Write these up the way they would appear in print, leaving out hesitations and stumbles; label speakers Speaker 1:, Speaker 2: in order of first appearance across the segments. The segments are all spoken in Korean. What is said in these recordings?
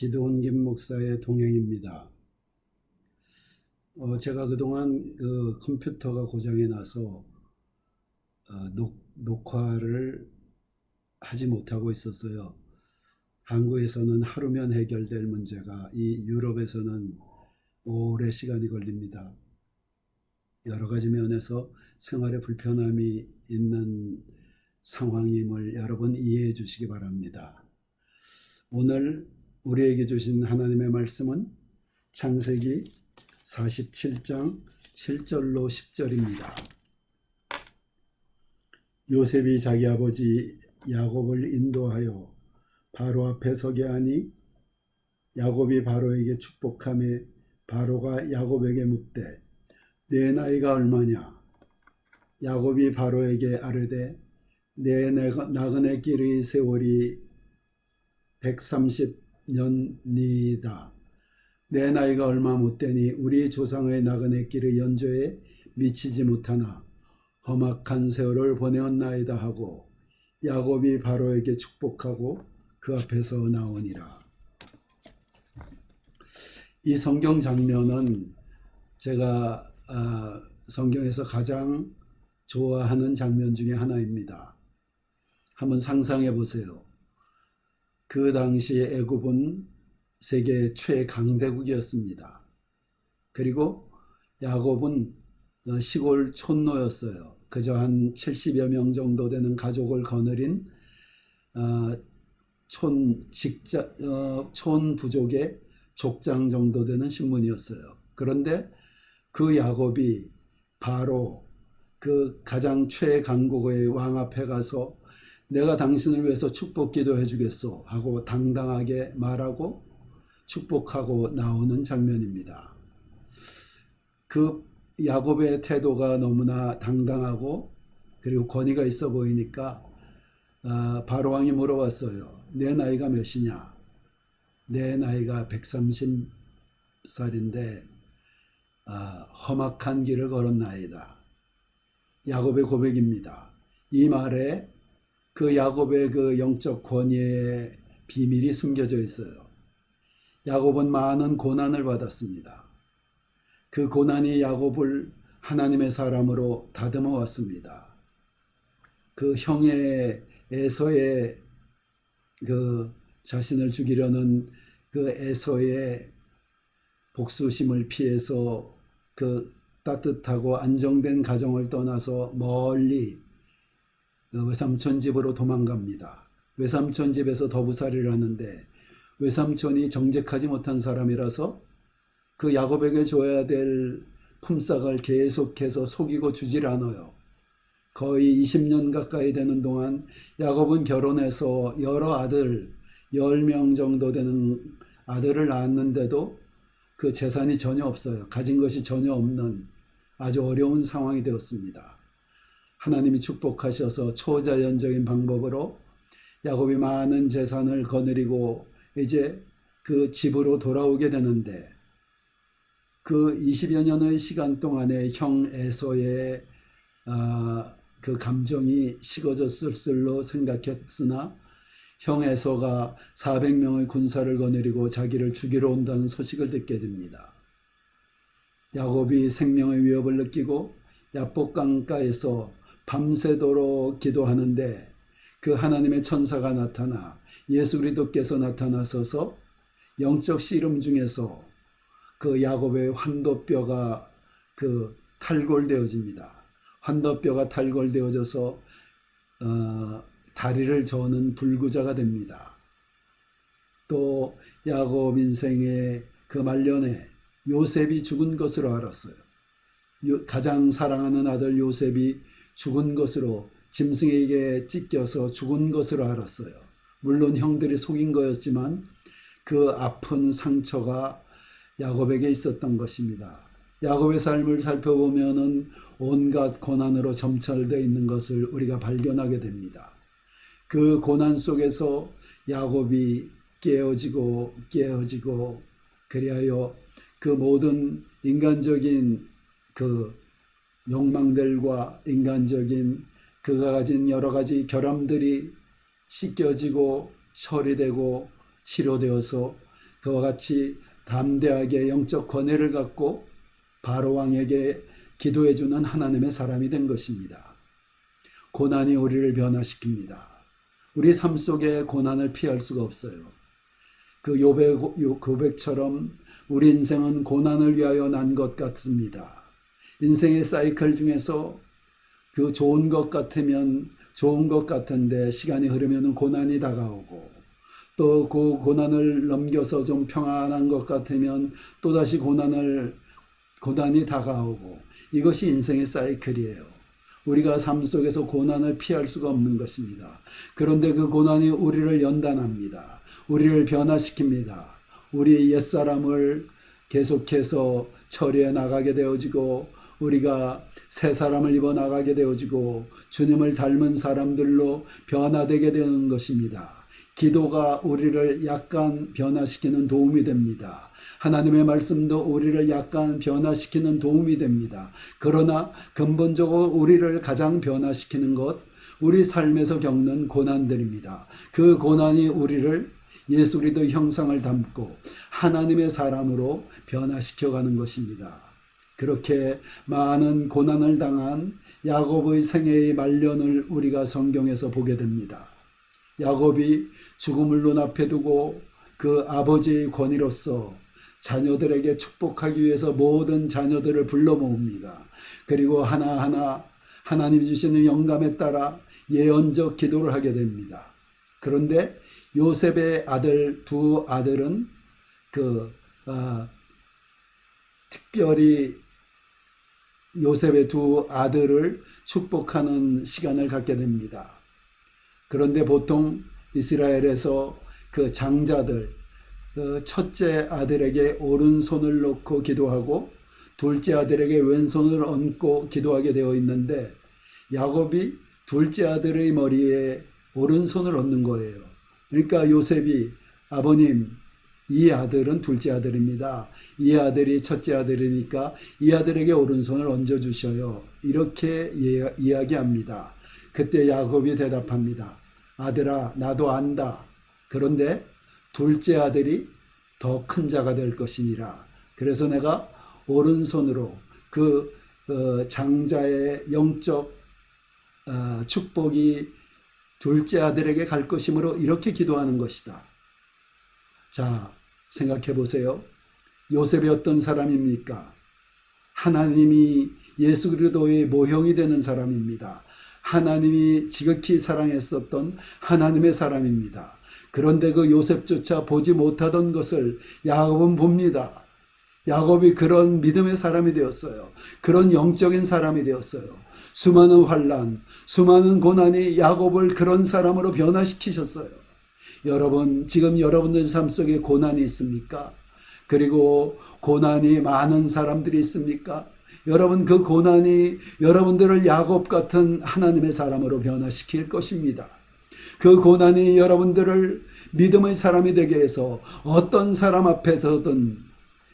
Speaker 1: 기도원 김 목사의 동행입니다. 제가 그동안 컴퓨터가 고장이 나서 녹화를 하지 못하고 있었어요. 한국에서는 하루면 해결될 문제가 이 유럽에서는 오래 시간이 걸립니다. 여러 가지 면에서 생활에 불편함이 있는 상황임을 여러분 이해해 주시기 바랍니다. 오늘 우리에게 주신 하나님의 말씀은 창세기 47장 7절로 10절입니다. 요셉이 자기 아버지 야곱을 인도하여 바로 앞에 서게 하니 야곱이 바로에게 축복하며 바로가 야곱에게 묻되 내 나이가 얼마냐? 야곱이 바로에게 아뢰되 내 나그네 길의 세월이 130년이다. 내 나이가 얼마 못되니 우리 조상의 나그네 길의 연조에 미치지 못하나 험악한 세월을 보내었나이다 하고 야곱이 바로에게 축복하고 그 앞에서 나오니라. 이 성경 장면은 제가 성경에서 가장 좋아하는 장면 중에 하나입니다. 한번 상상해 보세요. 그 당시 애굽은 세계 최강대국이었습니다. 그리고 야곱은 시골 촌노였어요. 그저 한 70여 명 정도 되는 가족을 거느린 촌 부족의 족장 정도 되는 신분이었어요. 그런데 그 야곱이 바로 그 가장 최강국의 왕 앞에 가서 내가 당신을 위해서 축복 기도해 주겠소 하고 당당하게 말하고 축복하고 나오는 장면입니다. 그 야곱의 태도가 너무나 당당하고 그리고 권위가 있어 보이니까 바로 왕이 물어봤어요. 내 나이가 몇이냐? 내 나이가 130살인데 험악한 길을 걸었나이다. 야곱의 고백입니다. 이 말에 그 야곱의 그 영적 권위의 비밀이 숨겨져 있어요. 야곱은 많은 고난을 받았습니다. 그 고난이 야곱을 하나님의 사람으로 다듬어 왔습니다. 그 형의 에서의 그 자신을 죽이려는 그 에서의 복수심을 피해서 그 따뜻하고 안정된 가정을 떠나서 멀리 외삼촌 집으로 도망갑니다. 외삼촌 집에서 더부살이를 하는데 외삼촌이 정직하지 못한 사람이라서 그 야곱에게 줘야 될 품삯을 계속해서 속이고 주질 않아요. 거의 20년 가까이 되는 동안 야곱은 결혼해서 여러 아들 10명 정도 되는 아들을 낳았는데도 그 재산이 전혀 없어요. 가진 것이 전혀 없는 아주 어려운 상황이 되었습니다. 하나님이 축복하셔서 초자연적인 방법으로 야곱이 많은 재산을 거느리고 이제 그 집으로 돌아오게 되는데 그 20여 년의 시간 동안에 형 에서의 그 감정이 식어졌을 줄로 생각했으나 형 에서가 400명의 군사를 거느리고 자기를 죽이러 온다는 소식을 듣게 됩니다. 야곱이 생명의 위협을 느끼고 야복강가에서 밤새도록 기도하는데 그 하나님의 천사가 나타나 예수 그리스도께서 나타나셔서 영적 씨름 중에서 그 야곱의 환도뼈가 그 탈골되어집니다. 환도뼈가 탈골되어져서 다리를 저는 불구자가 됩니다. 또 야곱 인생의 그 말년에 요셉이 죽은 것으로 알았어요. 가장 사랑하는 아들 요셉이 죽은 것으로 짐승에게 찢겨서 죽은 것으로 알았어요. 물론 형들이 속인 거였지만 그 아픈 상처가 야곱에게 있었던 것입니다. 야곱의 삶을 살펴보면은 온갖 고난으로 점철되어 있는 것을 우리가 발견하게 됩니다. 그 고난 속에서 야곱이 깨어지고 그리하여 그 모든 인간적인 그 욕망들과 인간적인 그가 가진 여러 가지 결함들이 씻겨지고 처리되고 치료되어서 그와 같이 담대하게 영적 권위를 갖고 바로 왕에게 기도해주는 하나님의 사람이 된 것입니다. 고난이 우리를 변화시킵니다. 우리 삶 속에 고난을 피할 수가 없어요. 그 욥의 고백처럼 우리 인생은 고난을 위하여 난 것 같습니다. 인생의 사이클 중에서 그 좋은 것 같으면 좋은 것 같은데 시간이 흐르면 고난이 다가오고, 또 그 고난을 넘겨서 좀 평안한 것 같으면 또다시 고난이 다가오고, 이것이 인생의 사이클이에요. 우리가 삶 속에서 고난을 피할 수가 없는 것입니다. 그런데 그 고난이 우리를 연단합니다. 우리를 변화시킵니다. 우리 옛사람을 계속해서 처리해 나가게 되어지고, 우리가 새 사람을 입어 나가게 되어지고 주님을 닮은 사람들로 변화되게 되는 것입니다. 기도가 우리를 약간 변화시키는 도움이 됩니다. 하나님의 말씀도 우리를 약간 변화시키는 도움이 됩니다. 그러나 근본적으로 우리를 가장 변화시키는 것, 우리 삶에서 겪는 고난들입니다. 그 고난이 우리를 예수 그리스도 형상을 담고 하나님의 사람으로 변화시켜가는 것입니다. 그렇게 많은 고난을 당한 야곱의 생애의 말년을 우리가 성경에서 보게 됩니다. 야곱이 죽음을 눈앞에 두고 그 아버지의 권위로서 자녀들에게 축복하기 위해서 모든 자녀들을 불러 모읍니다. 그리고 하나하나 하나님 주시는 영감에 따라 예언적 기도를 하게 됩니다. 그런데 요셉의 두 아들은 특별히 요셉의 두 아들을 축복하는 시간을 갖게 됩니다. 그런데 보통 이스라엘에서 그 장자들, 첫째 아들에게 오른손을 놓고 기도하고 둘째 아들에게 왼손을 얹고 기도하게 되어 있는데, 야곱이 둘째 아들의 머리에 오른손을 얹는 거예요. 그러니까 요셉이, 아버님, 이 아들은 둘째 아들입니다. 이 아들이 첫째 아들이니까 이 아들에게 오른손을 얹어주셔요. 이렇게 이야기합니다. 그때 야곱이 대답합니다. 아들아, 나도 안다. 그런데 둘째 아들이 더 큰 자가 될 것이니라. 그래서 내가 오른손으로 그 장자의 영적 축복이 둘째 아들에게 갈 것이므로 이렇게 기도하는 것이다. 자, 생각해 보세요. 요셉이 어떤 사람입니까? 하나님이 예수 그리스도의 모형이 되는 사람입니다. 하나님이 지극히 사랑했었던 하나님의 사람입니다. 그런데 그 요셉조차 보지 못하던 것을 야곱은 봅니다. 야곱이 그런 믿음의 사람이 되었어요. 그런 영적인 사람이 되었어요. 수많은 환난, 수많은 고난이 야곱을 그런 사람으로 변화시키셨어요. 여러분, 지금 여러분들 삶 속에 고난이 있습니까? 그리고 고난이 많은 사람들이 있습니까? 여러분, 그 고난이 여러분들을 야곱 같은 하나님의 사람으로 변화시킬 것입니다. 그 고난이 여러분들을 믿음의 사람이 되게 해서 어떤 사람 앞에서든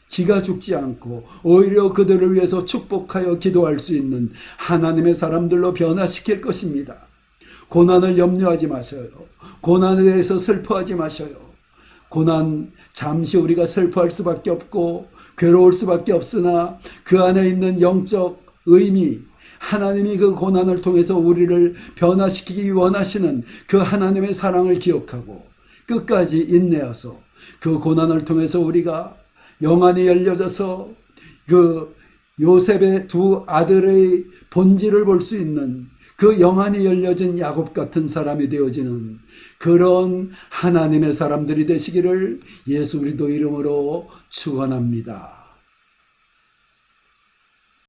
Speaker 1: 기가 죽지 않고 오히려 그들을 위해서 축복하여 기도할 수 있는 하나님의 사람들로 변화시킬 것입니다. 고난을 염려하지 마셔요. 고난에 대해서 슬퍼하지 마셔요. 고난 잠시 우리가 슬퍼할 수밖에 없고 괴로울 수밖에 없으나 그 안에 있는 영적 의미, 하나님이 그 고난을 통해서 우리를 변화시키기 원하시는 그 하나님의 사랑을 기억하고 끝까지 인내하서 그 고난을 통해서 우리가 영안이 열려져서 그 요셉의 두 아들의 본질을 볼 수 있는 그 영안이 열려진 야곱 같은 사람이 되어지는 그런 하나님의 사람들이 되시기를 예수 그리스도 이름으로 축원합니다.